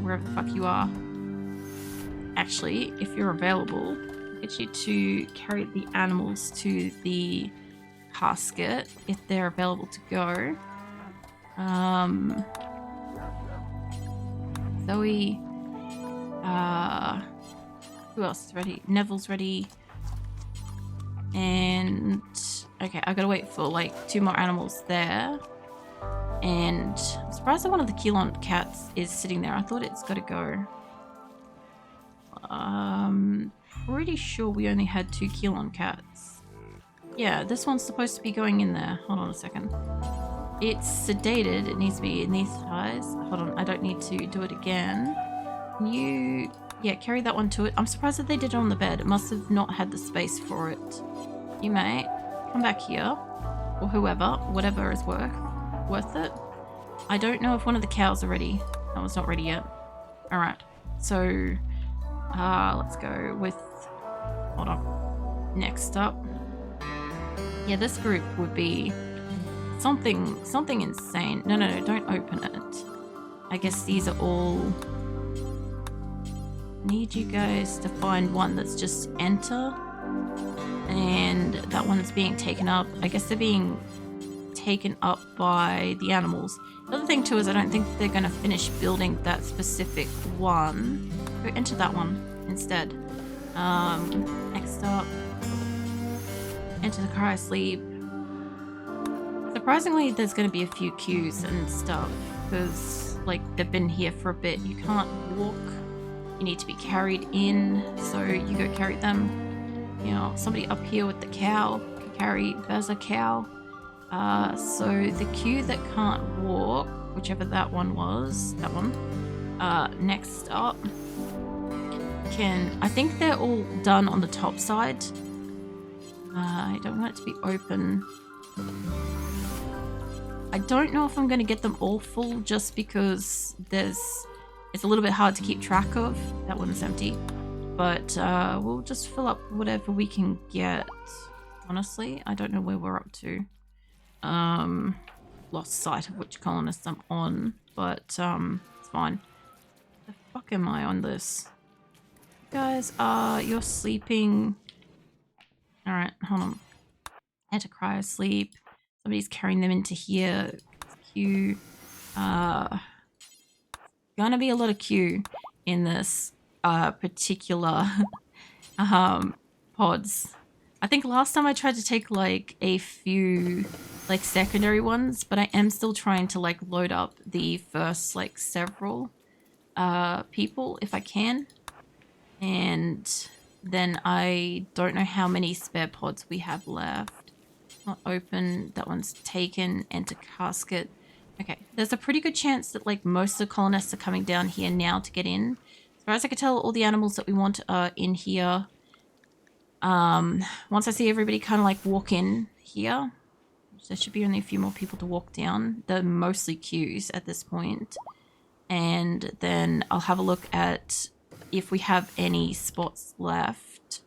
wherever the fuck you are. Actually, if you're available, I'll get you to carry the animals to the casket if they're available to go. Zoe, who else is ready? Neville's ready. And okay, I gotta wait for like 2 more animals there. And I'm surprised that one of the Keelon cats is sitting there. I thought it's gotta go. Pretty sure we only had 2 Keelon cats. Yeah, this one's supposed to be going in there. Hold on a second. It's sedated. It needs to be anesthetized. Hold on, I don't need to do it again. Can you... yeah, carry that one to it. I'm surprised that they did it on the bed. It must have not had the space for it. You may come back here. Or whoever. Whatever is worth it. I don't know if one of the cows are ready. That one's not ready yet. Alright. So, let's go with... hold on. Next up. Yeah, this group would be something insane. No, don't open it. I guess these are all... need you guys to find one that's just enter. And that one's being taken up. I guess they're being taken up by the animals. The other thing too is I don't think they're going to finish building that specific one. Go enter that one instead. Next up, enter the HugsLib. Surprisingly, there's going to be a few queues and stuff because like they've been here for a bit. You can't walk. You need to be carried in, so you go carry them. You know, somebody up here with the cow can carry Beza cow. So the queue that can't walk, whichever that one was, that one. Next up, I think they're all done on the top side. I don't want it to be open. I don't know if I'm going to get them all full just because it's a little bit hard to keep track of. That one's empty. But we'll just fill up whatever we can get. Honestly, I don't know where we're up to. Lost sight of which colonist I'm on, but it's fine. The fuck am I on this? Guys, you're sleeping. Alright, hold on. Enter HugsLib. Somebody's carrying them into here. Queue. Gonna be a lot of queue in this particular pods. I think last time I tried to take like a few like secondary ones, but I am still trying to like load up the first like several people if I can. And then I don't know how many spare pods we have left. Not open. That one's taken. Enter casket. Okay, there's a pretty good chance that like most of the colonists are coming down here now to get in. As far as I can tell, all the animals that we want are in here. Once I see everybody kind of like walk in here, there should be only a few more people to walk down. They're mostly queues at this point. And then I'll have a look at if we have any spots left.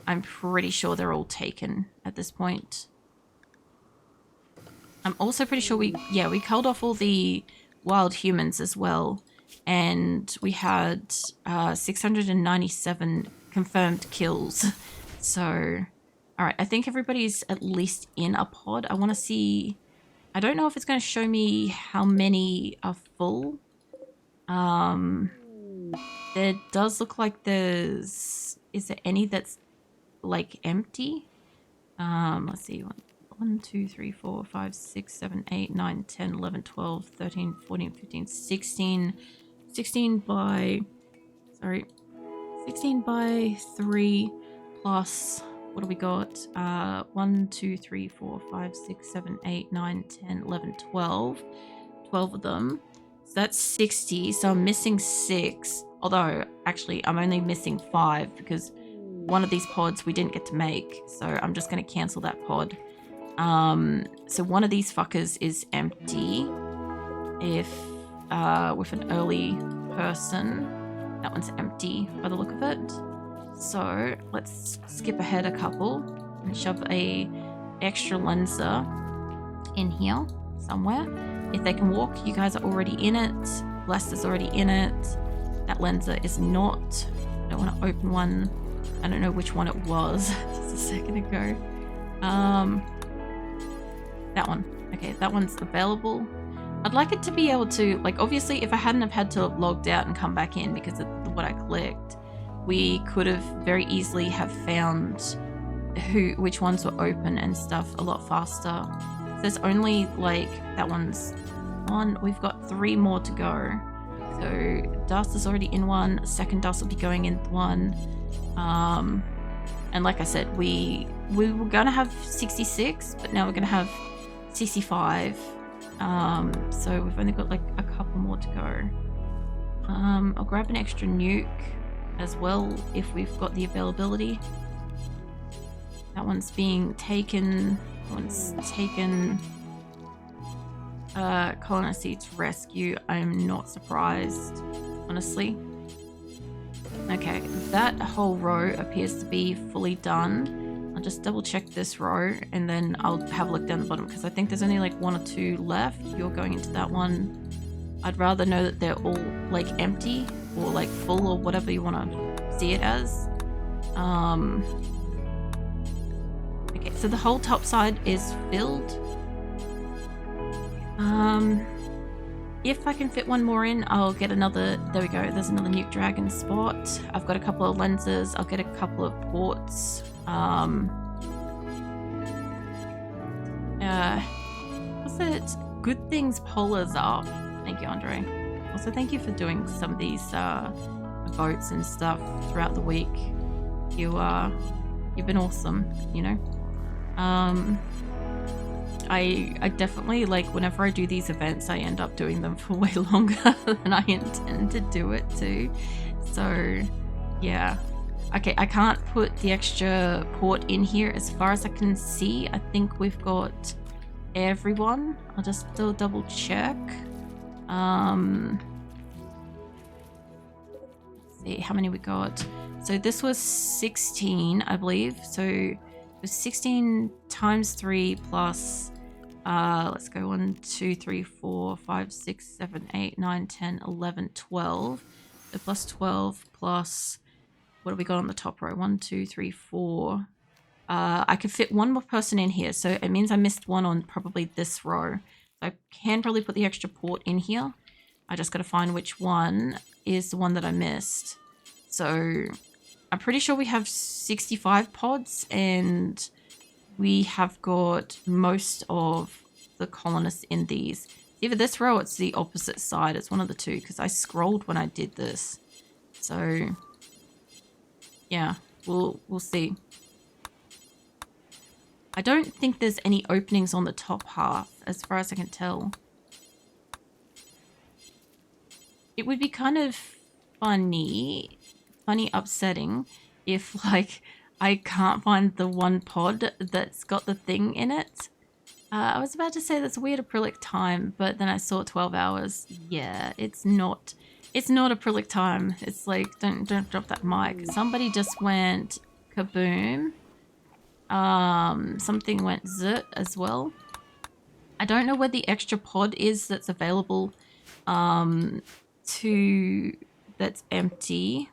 I'm pretty sure they're all taken at this point. I'm also pretty sure we culled off all the wild humans as well. And we had 697 confirmed kills. So, alright, I think everybody's at least in a pod. I want to see... I don't know if it's going to show me how many are full. There does look like there's... Is there any that's, like, empty? Let's see. 1, 2, 3, 4, 5, 6, 7, 8, 9, 10, 11, 12, 13, 14, 15, 16. 16 by... Sorry. 16 by 3 plus... What do we got? 1, 2, 3, 4, 5, 6, 7, 8, 9, 10, 11, 12. 12 of them. So that's 60. So I'm missing 6. Although, actually, I'm only missing 5 because one of these pods we didn't get to make. So I'm just going to cancel that pod. So one of these fuckers is empty. If, with an early person, that one's empty by the look of it. So let's skip ahead a couple and shove a extra lenser in here somewhere. If they can walk, you guys are already in it. Blast is already in it. That lenser is not. I don't want to open one. I don't know which one it was just a second ago. That one. Okay, that one's available. I'd like it to be able to, like, obviously if I hadn't have had to have logged out and come back in because of what I clicked, we could have very easily have found which ones were open and stuff a lot faster. There's only, like, that one's one. We've got 3 more to go. So dust is already in one. Second dust will be going in one. And like I said, we were gonna have 66, but now we're gonna have 65. So we've only got like a couple more to go. I'll grab an extra nuke as well if we've got the availability. That one's being taken. That one's taken. Colonist Seeds Rescue. I'm not surprised, honestly. Okay, that whole row appears to be fully done. I'll just double check this row and then I'll have a look down the bottom because I think there's only like 1 or 2 left. You're going into that one. I'd rather know that they're all like empty or like full or whatever you want to see it as. Okay, so the whole top side is filled. If I can fit one more in, I'll get another. There we go. There's another nuke dragon spot. I've got a couple of lenses. I'll get a couple of ports. What's it? Good Things Polar's up. Thank you, Andre. Also, thank you for doing some of these votes and stuff throughout the week. You've been awesome. You know. I definitely, like, whenever I do these events, I end up doing them for way longer than I intend to do it too. So, yeah. Okay, I can't put the extra port in here. As far as I can see, I think we've got everyone. I'll just still double check. Let's see how many we got. So this was 16, I believe. So it was 16 times 3 plus... let's go 1, 2, 3, 4, 5, 6, 7, 8, 9, 10, 11, 12. So plus 12 plus, what have we got on the top row? 1, 2, 3, 4. I could fit one more person in here. So it means I missed one on probably this row. So I can probably put the extra port in here. I just got to find which one is the one that I missed. So I'm pretty sure we have 65 pods and... we have got most of the colonists in these. Either this row or it's the opposite side. It's one of the two because I scrolled when I did this. So, yeah, we'll see. I don't think there's any openings on the top half as far as I can tell. It would be kind of funny upsetting if, like... I can't find the one pod that's got the thing in it. I was about to say that's a weird Aprillic time, but then I saw 12 hours. Yeah, it's not Aprillic time. It's like, don't drop that mic. Somebody just went kaboom. Something went zit as well. I don't know where the extra pod is that's available that's empty.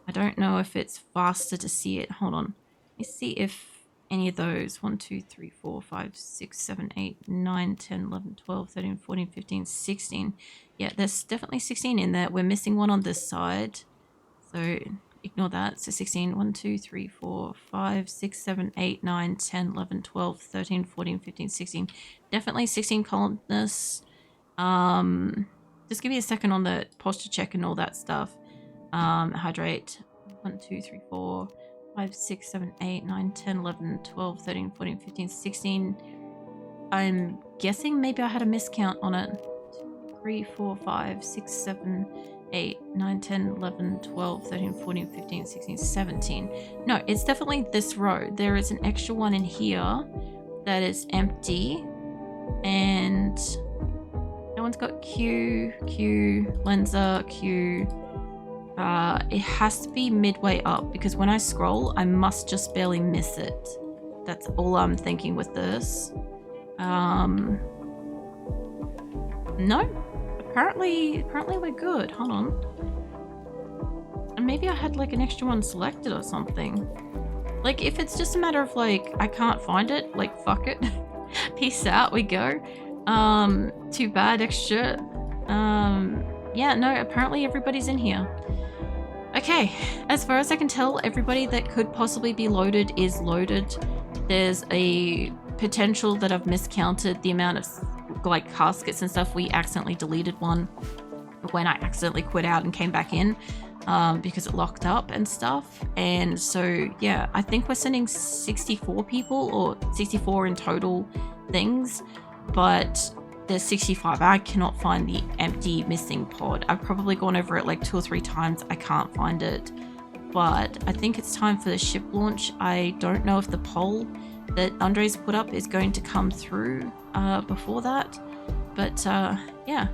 I don't know if it's faster to see it. Hold on. Let me see if any of those. 1, 2, 3, 4, 5, 6, 7, 8, 9, 10, 11, 12, 13, 14, 15, 16. Yeah, there's definitely 16 in there. We're missing one on this side. So ignore that. So 16. 1, 2, 3, 4, 5, 6, 7, 8, 9, 10, 11, 12, 13, 14, 15, 16. Definitely 16 colonists. Just give me a second on the posture check and all that stuff. Hydrate. 1, 2, 3, 4, 5, 6, 7, 8, 9, 10, 11, 12, 13, 14, 15, 16. I'm guessing maybe I had a miscount on it. 2, 3, 4, 5, 6, 7, 8, 9, 10, 11, 12, 13, 14, 15, 16, 17. No, it's definitely this row. There is an extra one in here that is empty. And no one's got Q, Lenser, Q. It has to be midway up because when I scroll, I must just barely miss it. That's all I'm thinking with this. No, apparently we're good. Hold on. And maybe I had like an extra one selected or something. Like, if it's just a matter of like, I can't find it, like, fuck it. Peace out, we go. Too bad, extra. Yeah, no, apparently everybody's in here. Okay, as far as I can tell, everybody that could possibly be loaded is loaded. There's a potential that I've miscounted the amount of like caskets and stuff. We accidentally deleted one when I accidentally quit out and came back in because it locked up and stuff. And so yeah, I think we're sending 64 people or 64 in total things, but there's 65. I cannot find the empty missing pod. I've probably gone over it like 2 or 3 times. I can't find it, but I think it's time for the ship launch. I don't know if the poll that Andre's put up is going to come through before that, but yeah,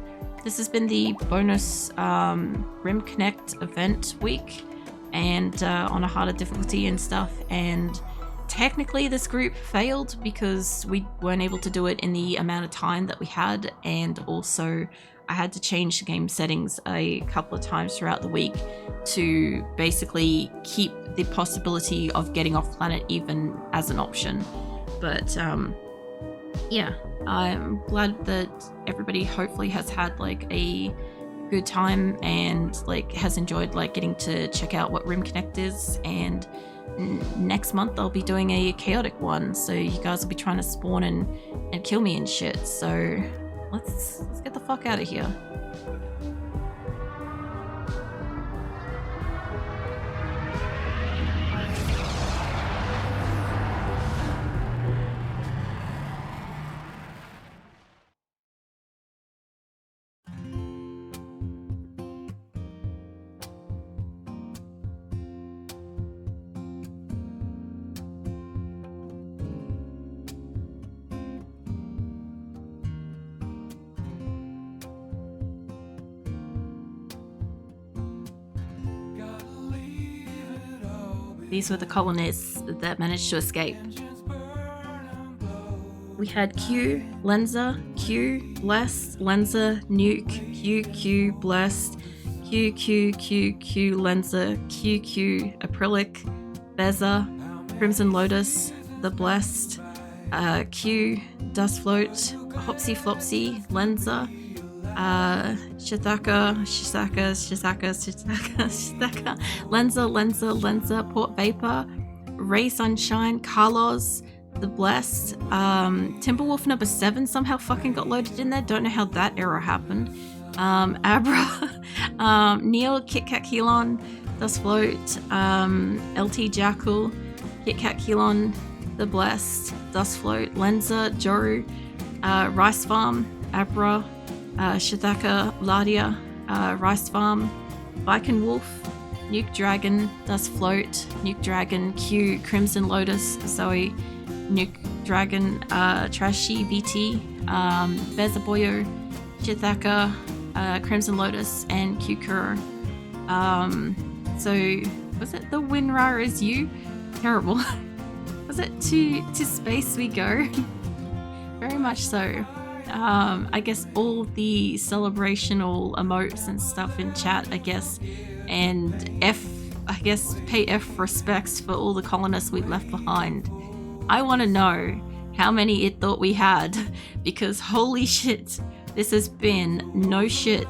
this has been the bonus Rimconnect event week, and on a harder difficulty and stuff. And technically this group failed because we weren't able to do it in the amount of time that we had, and also I had to change the game settings a couple of times throughout the week to basically keep the possibility of getting off planet even as an option. But yeah, I'm glad that everybody hopefully has had like a good time and like has enjoyed like getting to check out what Rimconnect is. And next month I'll be doing a chaotic one, so you guys will be trying to spawn and kill me and shit. So let's get the fuck out of here. These were the colonists that managed to escape. We had Q, Lenza, Q, Blessed, Lenza, Nuke, Q, Blessed, Q, Lenza, Q, Aprillic, Beza, Crimson Lotus, The Blessed, Q, Dustfloat, Hopsy Flopsy, Lenza, Shithaka, Lenza, Port Vapor, Ray Sunshine, Carlos, The Blessed, Timberwolf number 7 somehow fucking got loaded in there. Don't know how that error happened. Abra, Neil, Kit Kat Keelon, Dustfloat, LT Jackal, Kit Kat Keelon, The Blessed, Dustfloat, Lenza, Joe, Rice Farm, Abra, Shithaka, Ladia, Rice Farm, Viking Wolf, Nuke Dragon, Dustfloat, Nuke Dragon, Q, Crimson Lotus, Zoe, Nuke Dragon, Trashy, BT, Bezaboyo, Shithaka, Crimson Lotus, and Q Kuro. So, was it the WinRAR is you? Terrible. Was it to space we go? Very much so. I guess all the celebrational emotes and stuff in chat, I guess, and I guess pay F respects for all the colonists we left behind. I want to know how many it thought we had, because holy shit, this has been, no shit,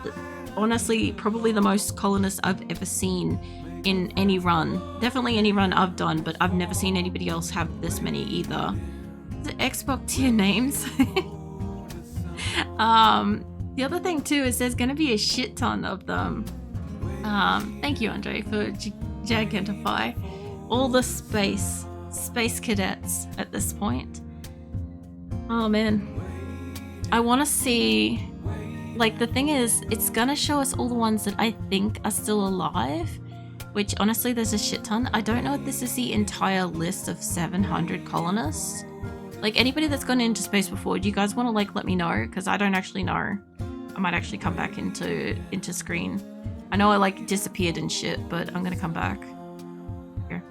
honestly, probably the most colonists I've ever seen in any run. Definitely any run I've done, but I've never seen anybody else have this many either. The Xbox tier names. The other thing too is there's going to be a shit ton of them. Thank you, Andre, for Gigantify. All the space cadets at this point. Oh man, I want to see, like, the thing is, it's gonna show us all the ones that I think are still alive, which honestly there's a shit ton. I don't know if this is the entire list of 700 colonists. Like, anybody that's gone into space before, do you guys want to like let me know? Because I don't actually know. I might actually come back into screen. I know I like disappeared and shit, but I'm gonna come back. Here.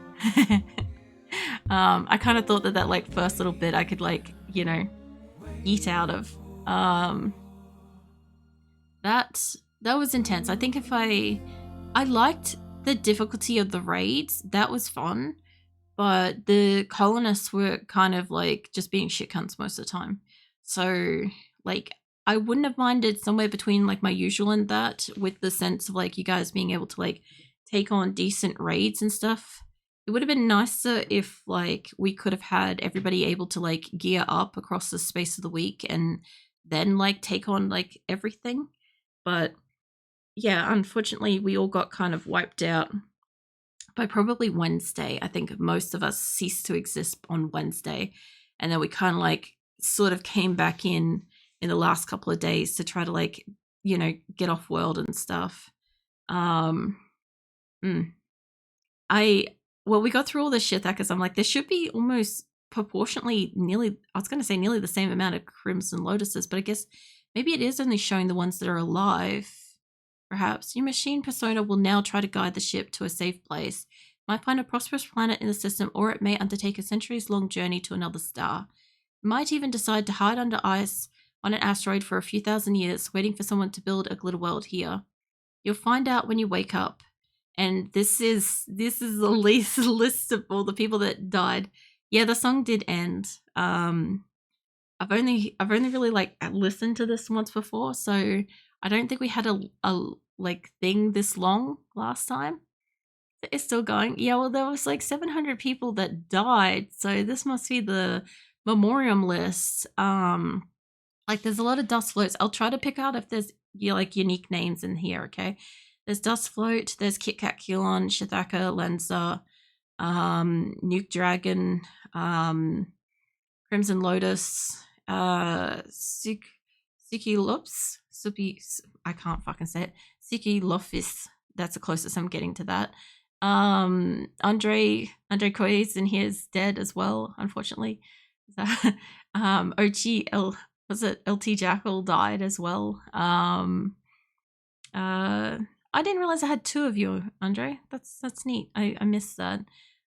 I kind of thought that like first little bit I could, like, you know, eat out of. That that was intense. I think if I liked the difficulty of the raids, that was fun, but the colonists were kind of like just being shit cunts most of the time. So like I wouldn't have minded somewhere between like my usual and that, with the sense of like you guys being able to like take on decent raids and stuff. It would have been nicer if like we could have had everybody able to like gear up across the space of the week and then like take on like everything. But yeah, unfortunately we all got kind of wiped out by probably Wednesday. I think most of us ceased to exist on Wednesday. And then we kind of like sort of came back in the last couple of days to try to like, get off world and stuff. Um mm, I well, we got through all this shit because I'm like, there should be almost proportionally nearly, I was gonna say nearly the same amount of Crimson Lotuses, but I guess maybe it is only showing the ones that are alive. Perhaps your machine persona will now try to guide the ship to a safe place. It might find a prosperous planet in the system, or it may undertake a centuries-long journey to another star. It might even decide to hide under ice on an asteroid for a few thousand years, waiting for someone to build a glitter world here. You'll find out when you wake up. And this is the list of all the people that died. Yeah, the song did end. I've only really like listened to this once before, so I don't think we had a like thing this long last time. It's still going. Yeah, well, there was like 700 people that died, so this must be the memoriam list. Like there's a lot of dust floats. I'll try to pick out if there's like unique names in here. Okay, there's dust float. There's Kit Kat Kilon, Shithaka, Lenza, Nuke Dragon, Crimson Lotus, Suki Supi, I can't fucking say it. Suki Lofis. That's the closest I'm getting to that. Andre Koi's in here is dead as well, unfortunately. Ochi was it LT Jackal died as well. I didn't realize I had two of you, Andre. That's neat. I missed that.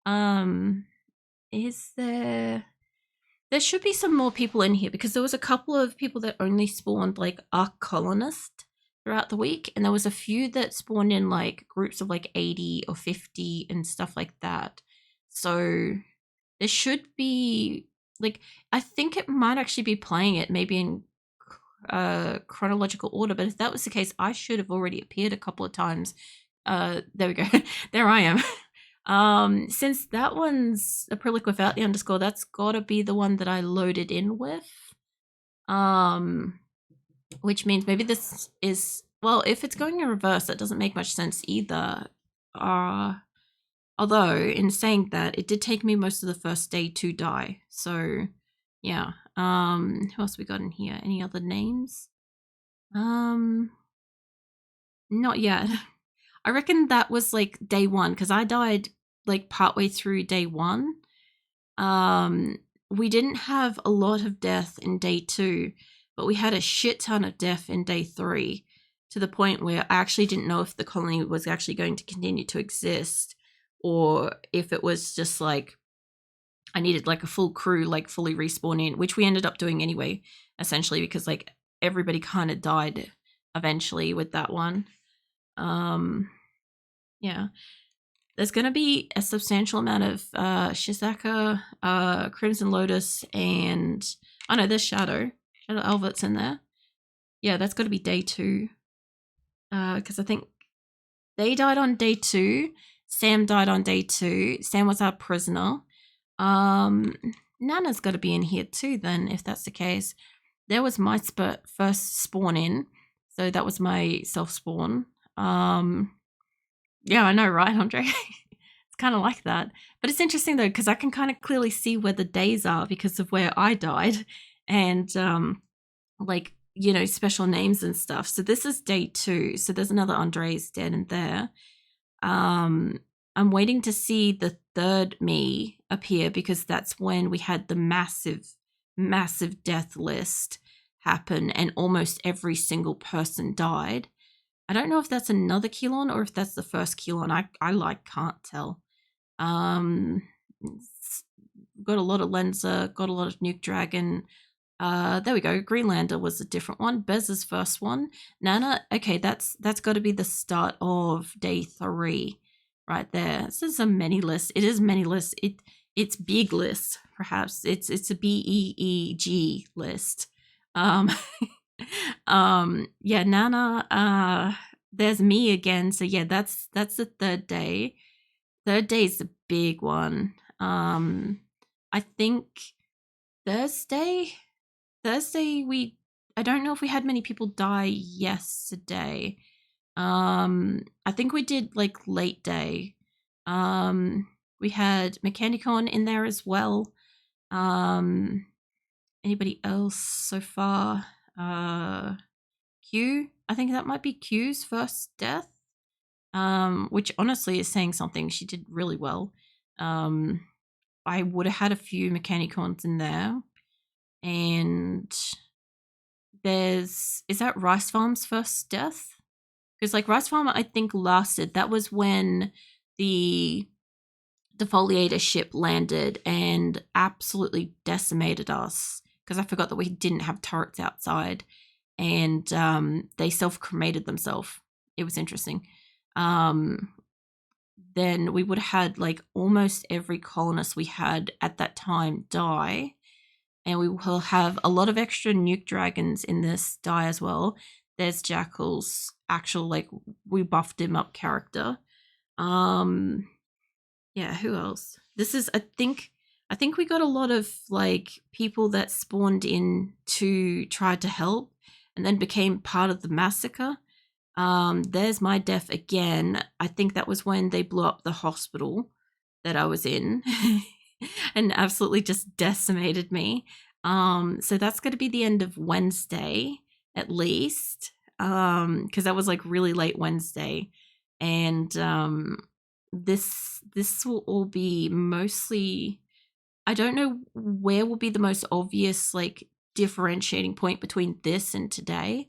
Um, is there should be some more people in here because there was a couple of people that only spawned like a colonist throughout the week, and there was a few that spawned in like groups of like 80 or 50 and stuff like that. So there should be like, I think it might actually be playing it maybe in chronological order, but if that was the case, I should have already appeared a couple of times. There we go. There I am. Since that one's Aprillic without the underscore, that's gotta be the one that I loaded in with. Which means maybe this is, well, if it's going in reverse, that doesn't make much sense either. Although in saying that, it did take me most of the first day to die. So yeah. Who else we got in here? Any other names? Not yet. I reckon that was like day one because I died like partway through day one. We didn't have a lot of death in day two, but we had a shit ton of death in day three, to the point where I actually didn't know if the colony was actually going to continue to exist or if it was just like I needed like a full crew, like fully respawn in, which we ended up doing anyway, essentially, because like everybody kind of died eventually with that one. Yeah. There's going to be a substantial amount of Shizaka, Crimson Lotus, and oh no, there's Shadow Albert's in there. Yeah, that's got to be day two. Because I think they died on day two. Sam died on day two. Sam was our prisoner. Nana's got to be in here too then, if that's the case. There was my first spawn in, so that was my self-spawn. Yeah, I know, right, Andre? It's kind of like that. But it's interesting though, because I can kind of clearly see where the days are because of where I died and like, special names and stuff. So this is day two. So there's another Andre's dead in there. I'm waiting to see the third me appear because that's when we had the massive death list happen and almost every single person died. I don't know if that's another Kilon or if that's the first Kilon. I like can't tell. Got a lot of Lenza, got a lot of Nuke Dragon, There we go. Greenlander was a different one. Bez's first one. Nana. Okay, that's got to be the start of day 3, right there. This is a many list. It is many lists. It's big list. Perhaps it's a BEEG list. Yeah, Nana. There's me again. So yeah, that's the third day. Third day is the big one. I think Thursday I don't know if we had many people die yesterday. I think we did like late day. We had Mechanicon in there as well. Anybody else so far? Q, I think that might be Q's first death. Which honestly is saying something. She did really well. I would have had a few Mechanicons in there. And is that Rice Farm's first death? Because like Rice Farm, I think lasted. That was when the defoliator ship landed and absolutely decimated us. Because I forgot that we didn't have turrets outside, and they self-cremated themselves. It was interesting. Then we would have had like almost every colonist we had at that time die. And we will have a lot of extra nuke dragons in this die as well. There's Jackal's actual, like, we buffed him up character. Yeah, who else? This is, I think we got a lot of, like, people that spawned in to try to help and then became part of the massacre. There's my death again. I think that was when they blew up the hospital that I was in. And absolutely just decimated me. So that's going to be the end of Wednesday, at least, because that was like really late Wednesday, and this will all be mostly. I don't know where will be the most obvious like differentiating point between this and today,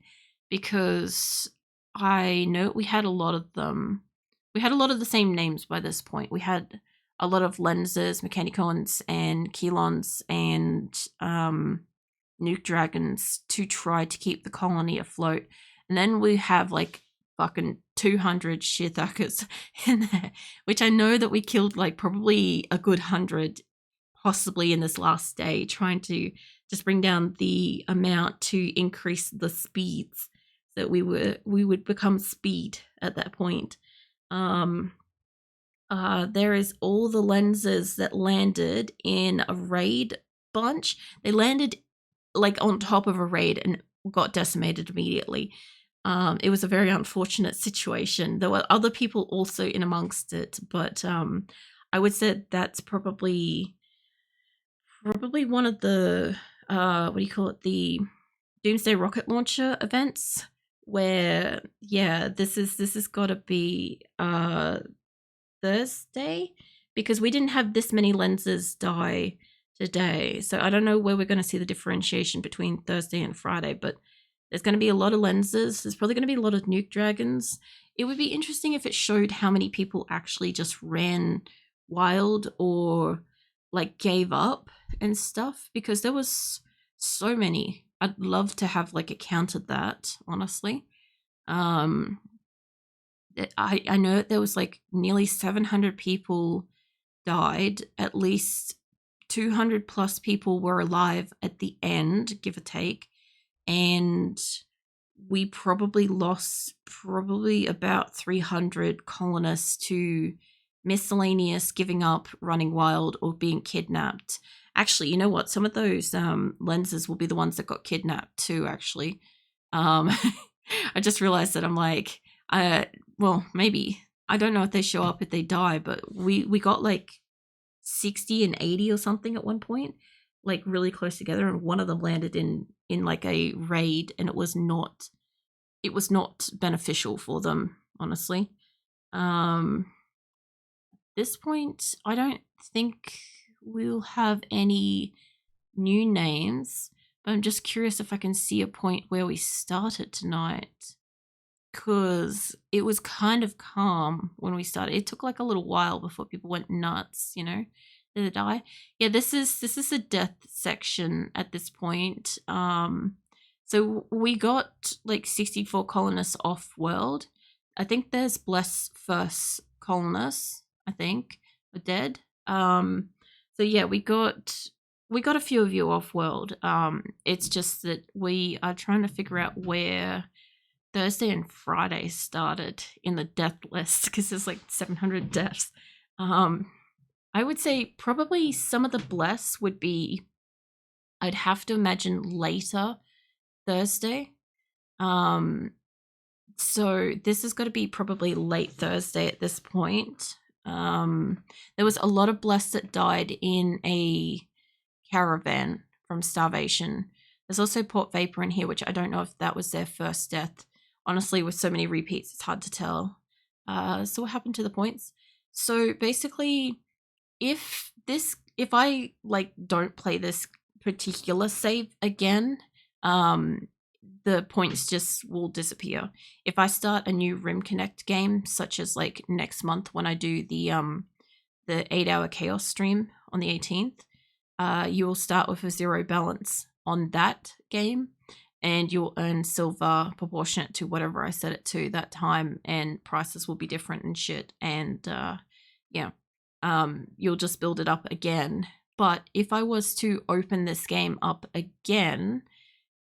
because I know we had a lot of them. We had a lot of the same names by this point. We had a lot of lenses, Mechanicons, and Keelons, and nuke dragons to try to keep the colony afloat. And then we have like fucking 200 Shithuckers in there, which I know that we killed like probably a good 100, possibly in this last day, trying to just bring down the amount to increase the speeds so that we would become speed at that point. There is all the lenses that landed in a raid bunch. They landed like on top of a raid and got decimated immediately. It was a very unfortunate situation. There were other people also in amongst it, but I would say that's probably one of the what do you call it, the Doomsday rocket launcher events, where yeah, this has got to be Thursday, because we didn't have this many lenses die today. So I don't know where we're going to see the differentiation between Thursday and Friday, but there's going to be a lot of lenses. There's probably going to be a lot of nuke dragons. It would be interesting if it showed how many people actually just ran wild or like gave up and stuff, because there was so many. I'd love to have like accounted that, honestly. I know that there was like nearly 700 people died. At least 200 plus people were alive at the end, give or take. And we probably lost about 300 colonists to miscellaneous giving up, running wild, or being kidnapped. Actually, you know what? Some of those lenses will be the ones that got kidnapped too, actually. I just realized that I'm like, well, maybe. I don't know if they show up if they die, but we got like 60 and 80 or something at one point, like really close together, and one of them landed in like a raid, and it was not beneficial for them, honestly. At this point, I don't think we'll have any new names, but I'm just curious if I can see a point where we started tonight, because it was kind of calm when we started. It took like a little while before people went nuts, you know. Did it die? Yeah, this is a death section at this point. So we got like 64 colonists off world. I think there's Bless first colonists, I think, are dead. So yeah, we got a few of you off world. It's just that we are trying to figure out where Thursday and Friday started in the death list because there's like 700 deaths. I would say probably some of the Bless would be, I'd have to imagine later Thursday. So this has got to be probably late Thursday at this point. There was a lot of Bless that died in a caravan from starvation. There's also Port Vapor in here, which I don't know if that was their first death. Honestly, with so many repeats, it's hard to tell. So what happened to the points? So basically, if I like don't play this particular save again, the points just will disappear. If I start a new Rimconnect game, such as like next month when I do the 8-hour chaos stream on the 18th, you will start with a 0 balance on that game, and you'll earn silver proportionate to whatever I set it to that time, and prices will be different and shit. And yeah, you'll just build it up again. But if I was to open this game up again,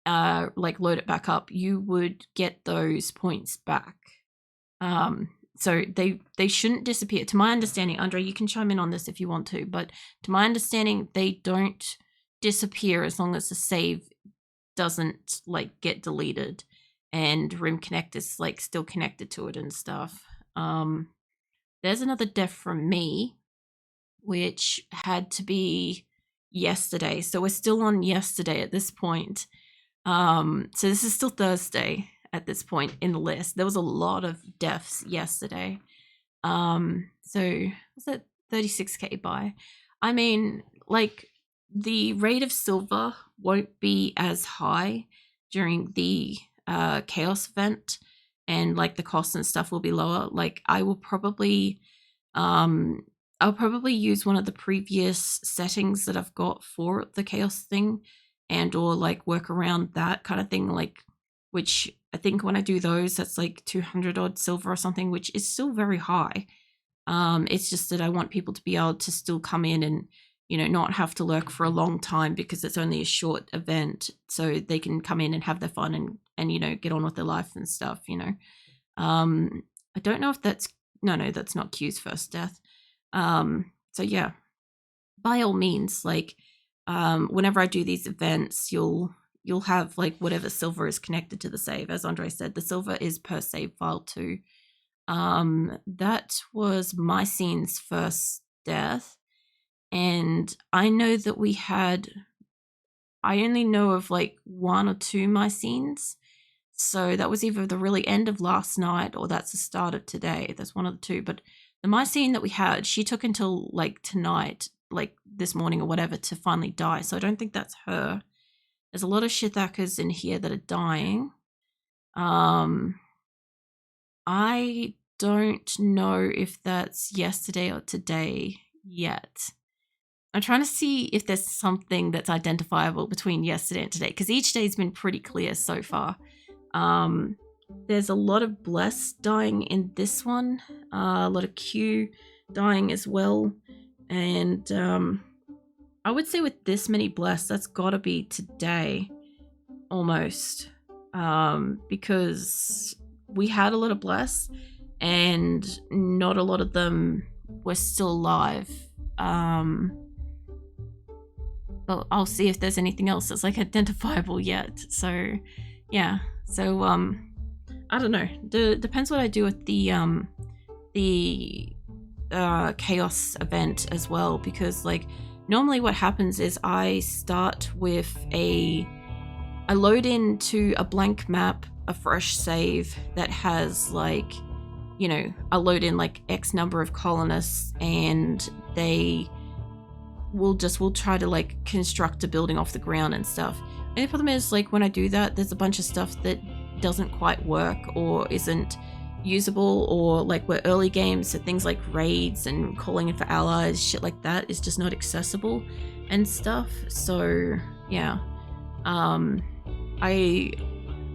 like load it back up, you would get those points back. So they shouldn't disappear. To my understanding, Andre, you can chime in on this if you want to, but to my understanding, they don't disappear as long as the save doesn't like get deleted and Rimconnect is like still connected to it and stuff. There's another death from me, which had to be yesterday. So we're still on yesterday at this point. So this is still Thursday at this point in the list. There was a lot of deaths yesterday. So was it 36k buy? I mean, like the rate of silver won't be as high during the chaos event, and like the costs and stuff will be lower. Like I will probably I'll probably use one of the previous settings that I've got for the chaos thing, and or like work around that kind of thing, like, which I think when I do those, that's like 200 odd silver or something, which is still very high. It's just that I want people to be able to still come in and, you know, not have to lurk for a long time because it's only a short event, so they can come in and have their fun and you know, get on with their life and stuff, you know. I don't know if that's, no, that's not Q's first death. So yeah, by all means, like, whenever I do these events, you'll have like whatever silver is connected to the save. As Andre said, the silver is per save file too. That was my scene's first death, and I know that I only know of like 1 or 2 my scenes, so that was either the really end of last night or that's the start of today. There's one of the two, but the my scene that we had, she took until like tonight, like this morning or whatever, to finally die, so I don't think that's her. There's a lot of shithackers in here that are dying. I don't know if that's yesterday or today yet. I'm trying to see if there's something that's identifiable between yesterday and today, because each day's been pretty clear so far. There's a lot of Bless dying in this one, a lot of Q dying as well, and I would say with this many Bless, that's gotta be today, almost, because we had a lot of Bless, and not a lot of them were still alive. But I'll see if there's anything else that's like identifiable yet. So yeah, so I don't know. Depends what I do with the chaos event as well, because like normally what happens is I start with I load into a blank map, a fresh save that has like, you know, I load in like X number of colonists, and we'll try to like construct a building off the ground and stuff. And the problem is, like, when I do that, there's a bunch of stuff that doesn't quite work or isn't usable, or like were early games, so things like raids and calling in for allies, shit like that is just not accessible and stuff. So yeah, I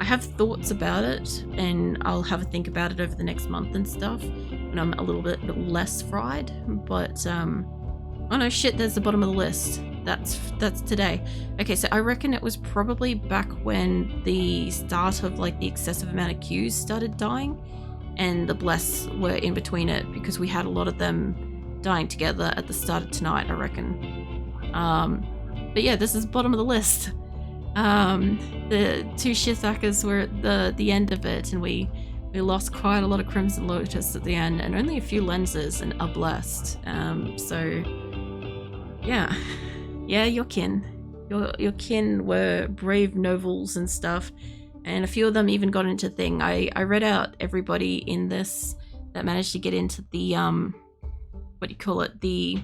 have thoughts about it, and I'll have a think about it over the next month and stuff when I'm a little bit less fried. But oh no, shit, there's the bottom of the list. That's today. Okay, so I reckon it was probably back when the start of like the excessive amount of queues started dying, and the bless were in between it, because we had a lot of them dying together at the start of tonight, I reckon. But yeah, this is bottom of the list. The 2 Shithackers were at the end of it, and we lost quite a lot of Crimson Lotus at the end, and only a few lenses and a blessed. So yeah, your kin were brave nobles and stuff, and a few of them even got into thing. I read out everybody in this that managed to get into the what do you call it, the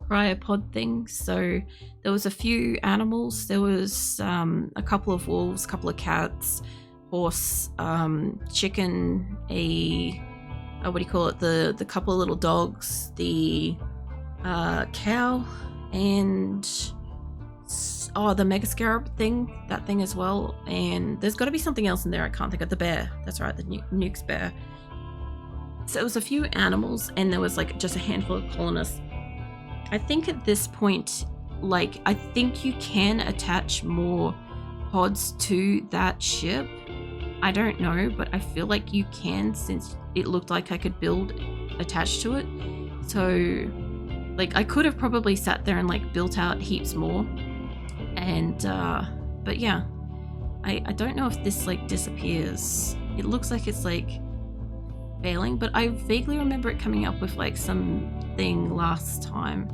cryopod thing. So there was a few animals. There was a couple of wolves, a couple of cats, horse, chicken, what do you call it, the couple of little dogs, the cow, and the mega scarab thing, that thing as well. And there's got to be something else in there I can't think of. The bear, that's right, the Nuke's bear. So it was a few animals, and there was like just a handful of colonists. I think at this point, like, I think you can attach more pods to that ship. I don't know, but I feel like you can, since it looked like I could build attached to it. So like I could have probably sat there and like built out heaps more. And but yeah, I don't know if this like disappears. It looks like it's like failing, but I vaguely remember it coming up with like something last time.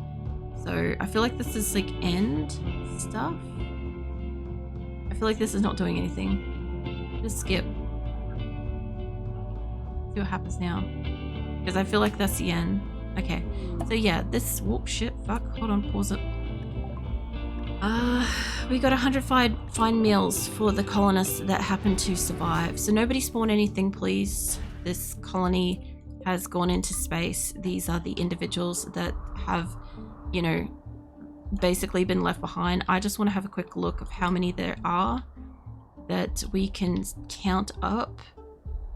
So I feel like this is like end stuff. I feel like this is not doing anything. Just skip. See what happens now. Because I feel like that's the end. Okay. So yeah, this whoop shit. Fuck. Hold on. Pause it. We got 100 fine meals for the colonists that happen to survive. So nobody spawn anything, please. This colony has gone into space. These are the individuals that have, you know, basically been left behind. I just want to have a quick look of how many there are that we can count up.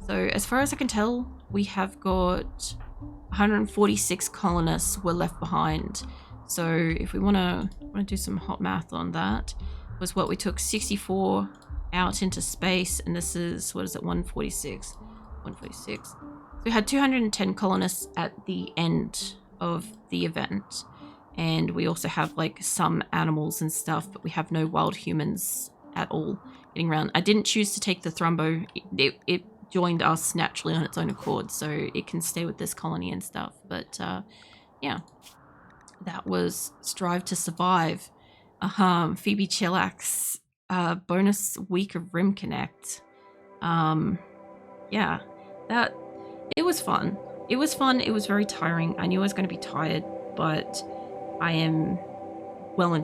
So as far as I can tell, we have got 146 colonists were left behind. So if we want to do some hot math on that, was what we took 64 out into space, and this is, what is it, 146. 146. So we had 210 colonists at the end of the event, and we also have like some animals and stuff, but we have no wild humans at all getting around. I didn't choose to take the Thrumbo. It joined us naturally on its own accord, so it can stay with this colony and stuff. But yeah, that was Strive to Survive. Phoebe Chillax, bonus week of Rimconnect. Yeah, that, it was fun. It was fun. It was very tiring. I knew I was going to be tired, but I am well and